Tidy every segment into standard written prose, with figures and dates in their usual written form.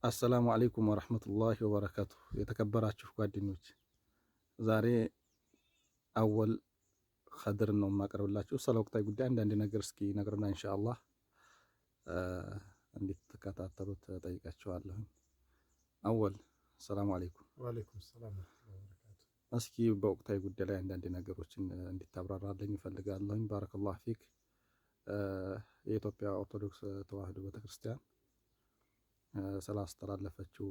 አሰላሙ አለይኩም ወረህመቱላሂ ወበረካቱ። የተከበራችሁ ጓደኞች ዛሬ አወል ኸድርን ነው የማቀርብላችሁ። ስለ ወቅታዊ ጉዳይ አንዳንድ ነገር እስኪ ነግርና ኢንሻአላህ እንድትከታተሉት ጠይቃችኋለሁ። አወል ሰላሙ አለይኩም። ወአለይኩም ሰላም ወበረካቱ። እስኪ በወቅታዊ ጉዳይ ላይ አንዳንድ ነገሮችን እንድታብራራልኝ እፈልጋለሁ። ባረከላሁ ፊክ። የኢትዮጵያ ኦርቶዶክስ ተዋህዶ ቤተክርስቲያን ስላስተላለፈችው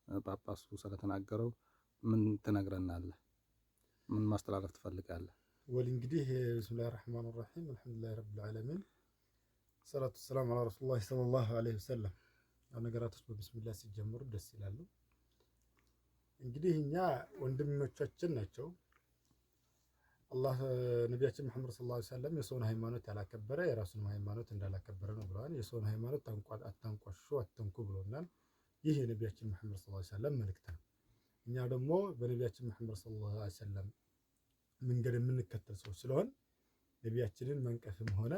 ጳጳሱ ስለተናገረው ምን ትነግረናለህ? ምን ማስተላለፍ ትፈልጋለህ? ወል እንግዲህ ቢስሚላሂር ረህማኒር ረሂም አልሐምዱሊላሂ ረቢል ዓለሚን ሰላቱ ሰላም ዐላ ረሱሊላህ ሰለላሁ ዐለይሂ ወሰለም። ነገራቶች በቢስሚላህ ሲጀምሩ ደስ ይላሉ። እንግዲህ እኛ ወንድሞቻችን ናቸው። አላህ ነቢያችን መሐመድ ሰለላሁ ዐለይሂ ወሰለም የሰውን ሃይማኖት ያላከበረ የራሱን ሃይማኖት እንዳላከበረ ነው ብለዋል። የሰውን ሃይማኖት አታንቋሹ፣ አትንኩ ብሎናል። ይህ የነቢያችን መሐመድ ሰለላሁ ዐለይሂ ወሰለም መልእክት ነው። እኛ ደግሞ በነቢያችን መሐመድ ሰለላሁ ዐለይሂ ወሰለም መንገድ የምንከተል ሰዎች ስለሆን ነቢያችንን መንቀፍም ሆነ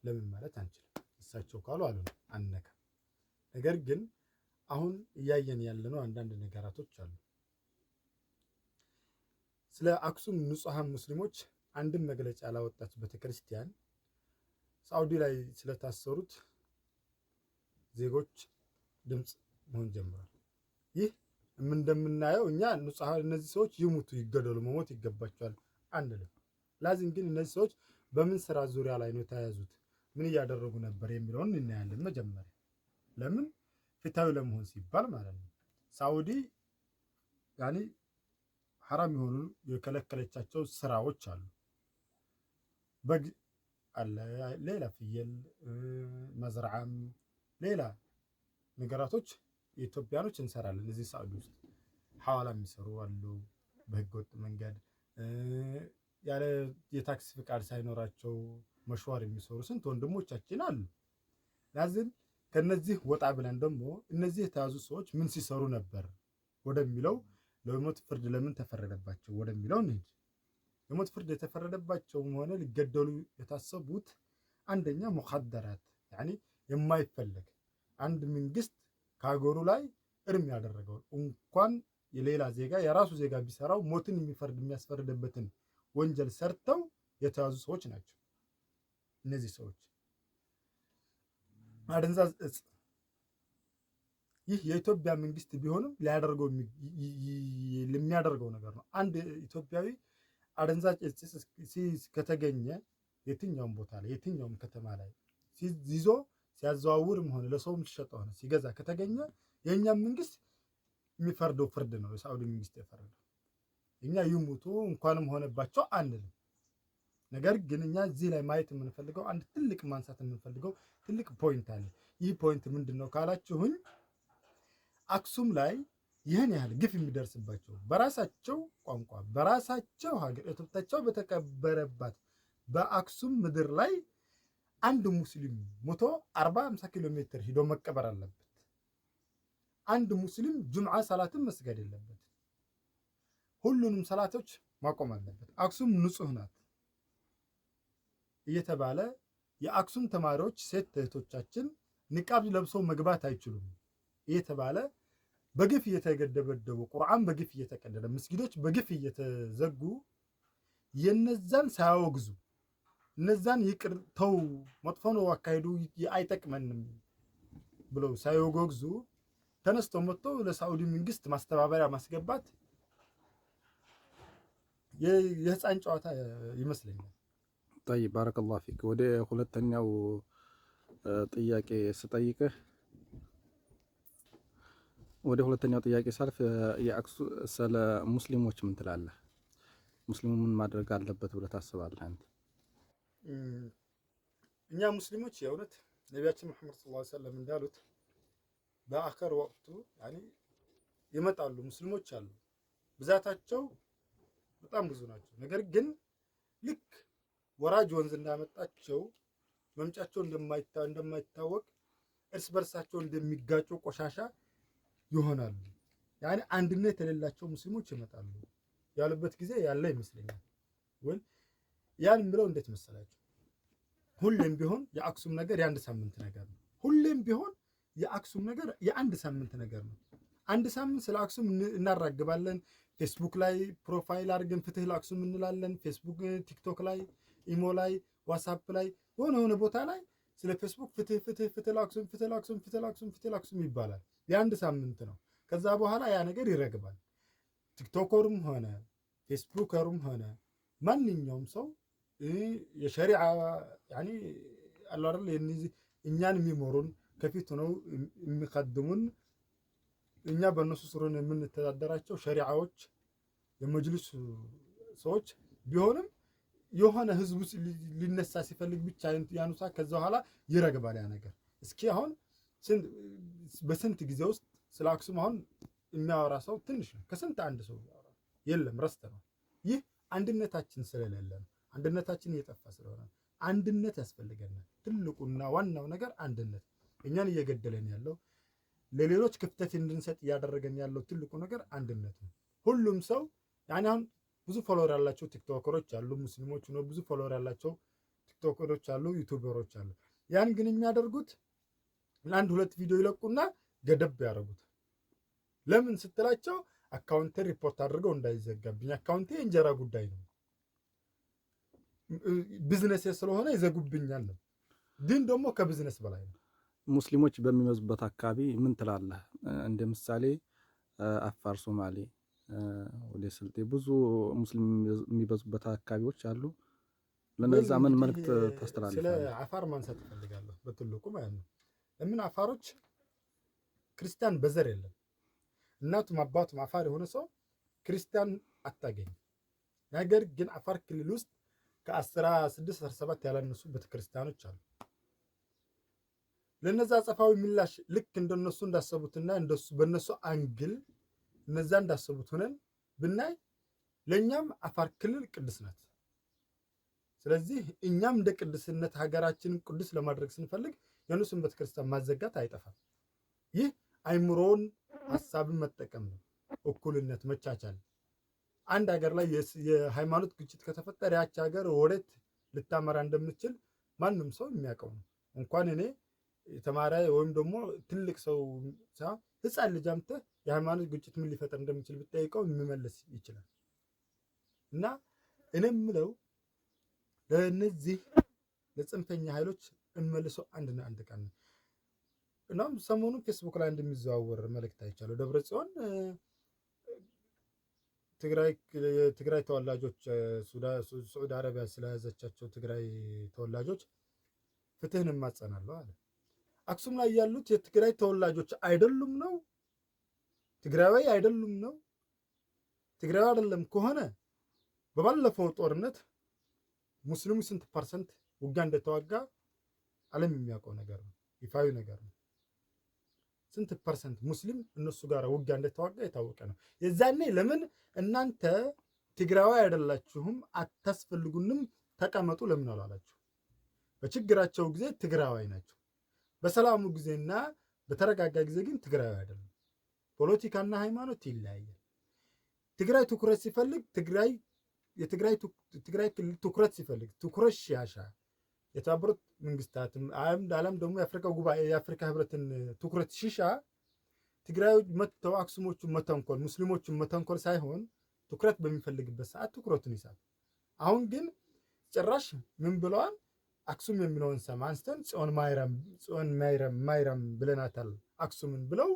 ለምን ማለት አንችልም። እሳቸው ካሉ አሉ አንነካም። ነገር ግን አሁን እያየን ያለነው አንዳንድ ነገራቶች አሉ። ስለ አክሱም ንጹሃን ሙስሊሞች አንድም መግለጫ ያላወጣች ቤተክርስቲያን ሳውዲ ላይ ስለታሰሩት ዜጎች ድምፅ መሆን ጀምሯል። ይህ እንደምናየው እኛ ንጹሃን እነዚህ ሰዎች ይሙቱ ይገደሉ መሞት ይገባቸዋል አንልም። ላዚም ግን እነዚህ ሰዎች በምን ስራ ዙሪያ ላይ ነው የተያዙት፣ ምን እያደረጉ ነበር የሚለውን እናያለን። መጀመሪያ ለምን ፍትሃዊ ለመሆን ሲባል ማለት ነው። ሳውዲ ያኒ ሐራም የሆኑ የከለከለቻቸው ስራዎች አሉ። በግ አለ፣ ሌላ ፍየል መዝራዓም፣ ሌላ ነገራቶች የኢትዮጵያኖች እንሰራለን። እዚህ ሳውዲ ውስጥ ሐዋላ የሚሰሩ አሉ። በህገወጥ መንገድ ያለ የታክሲ ፍቃድ ሳይኖራቸው መሽዋር የሚሰሩ ስንት ወንድሞቻችን አሉ። ላዝም ከነዚህ ወጣ ብለን ደግሞ እነዚህ የተያዙ ሰዎች ምን ሲሰሩ ነበር ወደሚለው ለሞት ፍርድ ለምን ተፈረደባቸው ወደሚለው እንሂድ። የሞት ፍርድ የተፈረደባቸውም ሆነ ሊገደሉ የታሰቡት አንደኛ ሙኻደራት ያኒ የማይፈለግ አንድ መንግስት ከሀገሩ ላይ እርም ያደረገው እንኳን የሌላ ዜጋ የራሱ ዜጋ ቢሰራው ሞትን የሚያስፈርድበትን ወንጀል ሰርተው የተያዙ ሰዎች ናቸው። እነዚህ ሰዎች አደንዛዥ እጽ ይህ የኢትዮጵያ መንግስት ቢሆንም ሊያደርገው የሚያደርገው ነገር ነው። አንድ ኢትዮጵያዊ አደንዛዥ እጽ ከተገኘ የትኛውም ቦታ ላይ የትኛውም ከተማ ላይ ይዞ ሲያዘዋውርም ሆነ ለሰውም ሲሸጥ ሆነ ሲገዛ ከተገኘ የእኛም መንግስት የሚፈርደው ፍርድ ነው። የሳውዲ መንግስት የፈረደው እኛ ይሙቱ እንኳንም ሆነባቸው አንልም። ነገር ግን እኛ እዚህ ላይ ማየት የምንፈልገው አንድ ትልቅ ማንሳት የምንፈልገው ትልቅ ፖይንት አለ። ይህ ፖይንት ምንድነው ካላችሁኝ አክሱም ላይ ይህን ያህል ግፍ የሚደርስባቸው በራሳቸው ቋንቋ በራሳቸው ሀገር እትብታቸው በተከበረባት በአክሱም ምድር ላይ አንድ ሙስሊም ሞቶ 40-50 ኪሎ ሜትር ሂዶ መቀበር አለበት። አንድ ሙስሊም ጁምዓ ሰላትን መስገድ የለበት። ሁሉንም ሰላቶች ማቆም አለበት። አክሱም ንጹህ ናት እየተባለ የአክሱም ተማሪዎች ሴት እህቶቻችን ንቃብ ለብሰው መግባት አይችሉም እየተባለ በግፍ እየተገደበደቡ ቁርአን በግፍ እየተቀደደ መስጊዶች በግፍ እየተዘጉ የነዛን ሳያወግዙ እነዛን ይቅር ተው መጥፎ ነው አካሄዱ አይጠቅመንም ብለው ሳይወግዙ ተነስተው መጥተው ለሳውዲ መንግስት ማስተባበሪያ ማስገባት የህፃን ጨዋታ ይመስለኛል። طيب ባረከላሁ ፊክ። ወደ ሁለተኛው ጥያቄ ስጠይቅህ ሳልፍ ስለ ሙስሊሞች ምን ትላለህ? ሙስሊሙ ምን ማድረግ አለበት ብለህ ታስባለህ አንተ? እኛ ሙስሊሞች የእውነት ነቢያችን መሐመድ ሰለላሁ ዐለይሂ ወሰለም እንዳሉት በአኸር ወቅቱ ያኒ ይመጣሉ ሙስሊሞች አሉ። ብዛታቸው በጣም ብዙ ናቸው። ነገር ግን ልክ ወራጅ ወንዝ እንዳመጣቸው መምጫቸው እንደማይታወቅ እርስ በርሳቸው እንደሚጋጩ ቆሻሻ ይሆናሉ። ያኒ አንድነት የሌላቸው ሙስሊሞች ይመጣሉ ያሉበት ጊዜ ያለ ይመስለኛል። ወይ ያን ብለው እንዴት መሰላችሁ? ሁሌም ቢሆን የአክሱም ነገር የአንድ ሳምንት ነገር ነው። ሁሌም ቢሆን የአክሱም ነገር የአንድ ሳምንት ነገር ነው። አንድ ሳምንት ስለ አክሱም እናራግባለን። ፌስቡክ ላይ ፕሮፋይል አድርገን ፍትህ ለአክሱም እንላለን። ፌስቡክ፣ ቲክቶክ ላይ፣ ኢሞ ላይ፣ ዋትሳፕ ላይ የሆነ ቦታ ላይ ስለ ፌስቡክ ፍትህ ለአክሱም ፍትህ ለአክሱም ፍትህ ለአክሱም ፍትህ ለአክሱም ይባላል። የአንድ ሳምንት ነው። ከዛ በኋላ ያ ነገር ይረግባል። ቲክቶከሩም ሆነ ፌስቡከሩም ሆነ ማንኛውም ሰው የሸሪዓ ያኒ አለ አይደል እኛን የሚሞሩን ከፊት ሆነው የሚቀድሙን እኛ በእነሱ ስሩን የምንተዳደራቸው ሸሪዓዎች የመጅልስ ሰዎች ቢሆንም የሆነ ህዝቡ ሊነሳ ሲፈልግ ብቻ ያኑሳ። ከዛ በኋላ ይረግባል ያ ነገር። እስኪ አሁን በስንት ጊዜ ውስጥ ስለ አክሱም አሁን የሚያወራ ሰው ትንሽ ነው። ከስንት አንድ ሰው የለም፣ ረስተነው። ይህ አንድነታችን ስለሌለ ነው። አንድነታችን እየጠፋ ስለሆነ አንድነት ያስፈልገናል። ትልቁና ዋናው ነገር አንድነት። እኛን እየገደለን ያለው ለሌሎች ክፍተት እንድንሰጥ እያደረገን ያለው ትልቁ ነገር አንድነት ነው። ሁሉም ሰው ያኔ አሁን ብዙ ፎሎወር ያላቸው ቲክቶከሮች አሉ፣ ሙስሊሞች ነው። ብዙ ፎሎወር ያላቸው ቲክቶከሮች አሉ፣ ዩቲዩበሮች አሉ። ያን ግን የሚያደርጉት ለአንድ ሁለት ቪዲዮ ይለቁና ገደብ ያደርጉት። ለምን ስትላቸው አካውንቴ ሪፖርት አድርገው እንዳይዘጋብኝ፣ አካውንቴ እንጀራ ጉዳይ ነው፣ ቢዝነስ ስለሆነ ይዘጉብኛል ነው። ግን ደግሞ ከቢዝነስ በላይ ነው። ሙስሊሞች በሚበዙበት አካባቢ ምን ትላለህ? እንደ ምሳሌ አፋር፣ ሶማሌ፣ ወደ ስልጤ ብዙ ሙስሊም የሚበዙበት አካባቢዎች አሉ። ለነዛ ምን መልዕክት ታስተላልፋለህ? ስለ አፋር ማንሳት እፈልጋለሁ በትልቁ ማለት ነው። ለምን አፋሮች ክርስቲያን በዘር የለም። እናቱም አባቱም አፋር የሆነ ሰው ክርስቲያን አታገኝ። ነገር ግን አፋር ክልል ውስጥ ከ16 17 ያላነሱ ቤተክርስቲያኖች አሉ። ለነዛ አጸፋዊ ምላሽ ልክ እንደነሱ እንዳሰቡትና እንደሱ በነሱ አንግል እነዛ እንዳሰቡት ሆነን ብናይ ለኛም አፋር ክልል ቅዱስ ናት። ስለዚህ እኛም እንደ ቅዱስነት ሀገራችንን ቅዱስ ለማድረግ ስንፈልግ የነሱን ቤተክርስቲያን ማዘጋት አይጠፋም። ይህ አይምሮን ሐሳብን መጠቀም ነው። እኩልነት፣ መቻቻል። አንድ ሀገር ላይ የሃይማኖት ግጭት ከተፈጠረ ያች ሀገር ወዴት ልታመራ እንደምትችል ማንም ሰው የሚያውቀው ነው። እንኳን እኔ የተማረ ወይም ደግሞ ትልቅ ሰው ህፃን ልጅ አምጥተህ የሃይማኖት ግጭት ምን ሊፈጠር እንደሚችል ብጠይቀው የሚመለስ ይችላል። እና እኔ የምለው ለእነዚህ ለጽንፈኛ ኃይሎች እንመልሰው አንድና አንድ ቀን ነው። እናም ሰሞኑን ፌስቡክ ላይ እንደሚዘዋወር መልእክት አይቻለሁ። ደብረ ጽዮን የትግራይ ተወላጆች ሳዑዲ አረቢያ ስለያዘቻቸው ትግራይ ተወላጆች ፍትህን እማጸናለሁ አለ። አክሱም ላይ ያሉት የትግራይ ተወላጆች አይደሉም ነው? ትግራዊ አይደሉም ነው? ትግራዊ አይደለም ከሆነ በባለፈው ጦርነት ሙስሊሙ ስንት ፐርሰንት ውጊያ እንደተዋጋ ዓለም የሚያውቀው ነገር ነው፣ ይፋዊ ነገር ነው። ስንት ፐርሰንት ሙስሊም እነሱ ጋር ውጊያ እንደተዋጋ የታወቀ ነው። የዛኔ ለምን እናንተ ትግራዊ አይደላችሁም አታስፈልጉንም ተቀመጡ ለምን አላላችሁ? በችግራቸው ጊዜ ትግራዊ ናቸው። በሰላሙ ጊዜና በተረጋጋ ጊዜ ግን ትግራዊ አይደለም። ፖለቲካና ሃይማኖት ይለያያል። ትግራይ ትኩረት ሲፈልግ የትግራይ ክልል ትኩረት ሲፈልግ ትኩረት ሲያሻ የተባበሩት መንግስታትም ዓለም ደግሞ የአፍሪካ ጉባኤ የአፍሪካ ህብረትን ትኩረት ሲሻ ትግራዮች መጥተው አክሱሞቹን መተንኮል ሙስሊሞቹን መተንኮል ሳይሆን ትኩረት በሚፈልግበት ሰዓት ትኩረቱን ይሳል። አሁን ግን ጭራሽ ምን ብለዋል? አክሱም የሚለውን ሰማ አንስተን ጽዮን ማይረም ብለናታል አክሱምን ብለው